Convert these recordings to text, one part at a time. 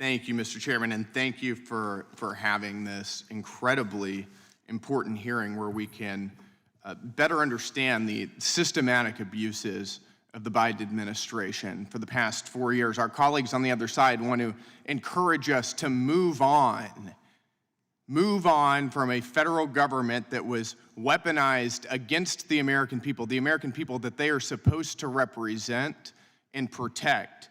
Thank you, Mr. Chairman, and thank you for having this incredibly important hearing where we can better understand the systematic abuses of the Biden administration for the past 4 years. Our colleagues on the other side want to encourage us to move on from a federal government that was weaponized against the American people that they are supposed to represent and protect.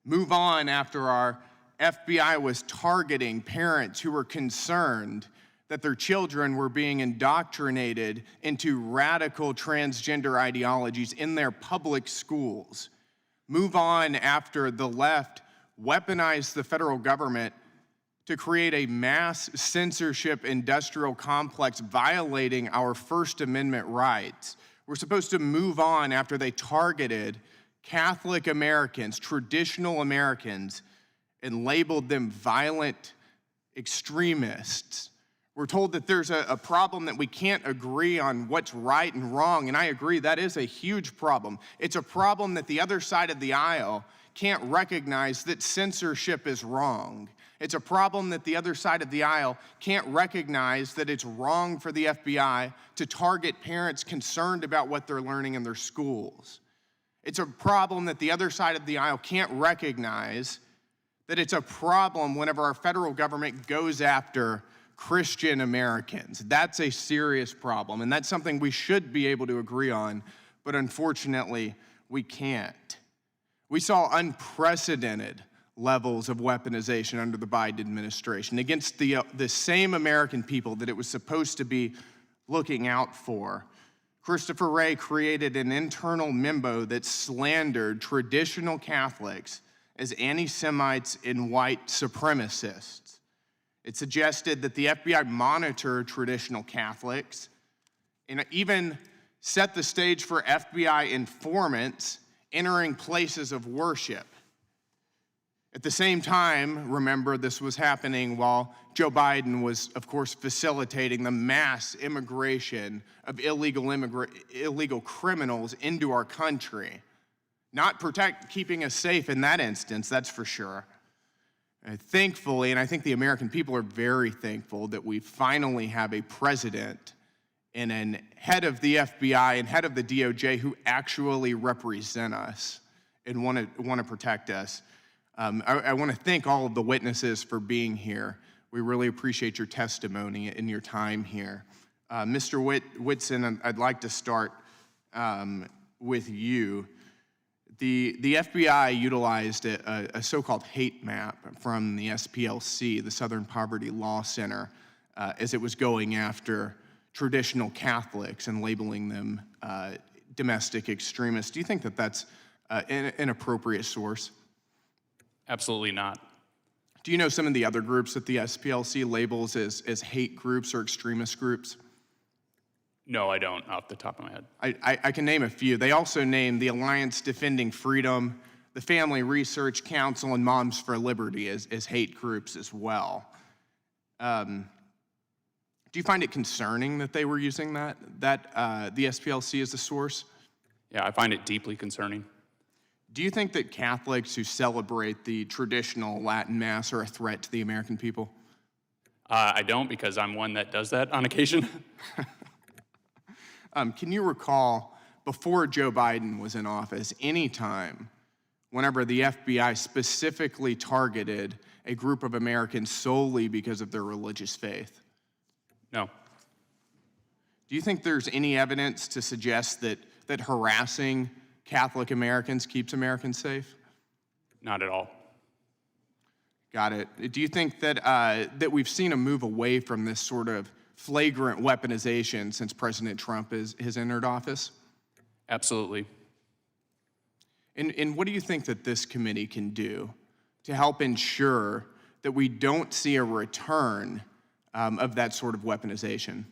Move on after our FBI was targeting parents who were concerned that their children were being indoctrinated into radical transgender ideologies in their public schools. Move on after the left weaponized the federal government to create a mass censorship industrial complex violating our First Amendment rights. We're supposed to move on after they targeted Catholic Americans, traditional Americans, and labeled them violent extremists. We're told that there's a problem that we can't agree on what's right and wrong, and I agree, that is a huge problem. It's a problem that the other side of the aisle can't recognize that censorship is wrong. It's a problem that the other side of the aisle can't recognize that it's wrong for the FBI to target parents concerned about what they're learning in their schools. It's a problem that the other side of the aisle can't recognize that it's a problem whenever our federal government goes after Christian Americans. That's a serious problem, and that's something we should be able to agree on, but unfortunately, we can't. We saw unprecedented levels of weaponization under the Biden administration against the same American people that it was supposed to be looking out for. Christopher Wray created an internal memo that slandered traditional Catholics as anti-Semites and white supremacists. It suggested that the FBI monitor traditional Catholics and even set the stage for FBI informants entering places of worship. At the same time, remember, this was happening while Joe Biden was, of course, facilitating the mass immigration of illegal criminals into our country. Not keeping us safe in that instance, that's for sure. Thankfully, and I think the American people are very thankful that we finally have a president and a head of the FBI and head of the DOJ who actually represent us and want to protect us. I want to thank all of the witnesses for being here. We really appreciate your testimony and your time here. Mr. Whitson, I'd like to start with you. The FBI utilized a so-called hate map from the SPLC, the Southern Poverty Law Center, as it was going after traditional Catholics and labeling them domestic extremists. Do you think that that's an appropriate source? Absolutely not. Do you know some of the other groups that the SPLC labels as hate groups or extremist groups? No, I don't, off the top of my head. I can name a few. They also name the Alliance Defending Freedom, the Family Research Council, and Moms for Liberty as hate groups as well. Do you find it concerning that they were using the SPLC as a source? Yeah, I find it deeply concerning. Do you think that Catholics who celebrate the traditional Latin Mass are a threat to the American people? I don't, because I'm one that does that on occasion. Can you recall, before Joe Biden was in office, any time whenever the FBI specifically targeted a group of Americans solely because of their religious faith? No. Do you think there's any evidence to suggest that harassing Catholic Americans keeps Americans safe? Not at all. Got it. Do you think that that we've seen a move away from this sort of flagrant weaponization since President Trump has entered office? Absolutely. And what do you think that this committee can do to help ensure that we don't see a return of that sort of weaponization?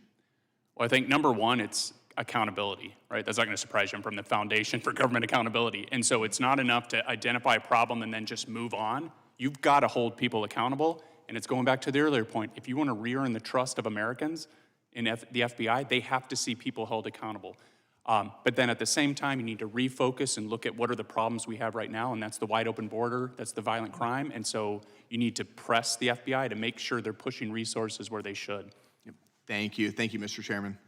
Well, I think number one, it's accountability, right? That's not going to surprise you. I'm from the Foundation for Government Accountability. And so it's not enough to identify a problem and then just move on. You've got to hold people accountable. And it's going back to the earlier point. If you want to re-earn the trust of Americans in the FBI, they have to see people held accountable. But then at the same time, you need to refocus and look at what are the problems we have right now, and that's the wide open border, that's the violent crime, and so you need to press the FBI to make sure they're pushing resources where they should. Thank you, Mr. Chairman.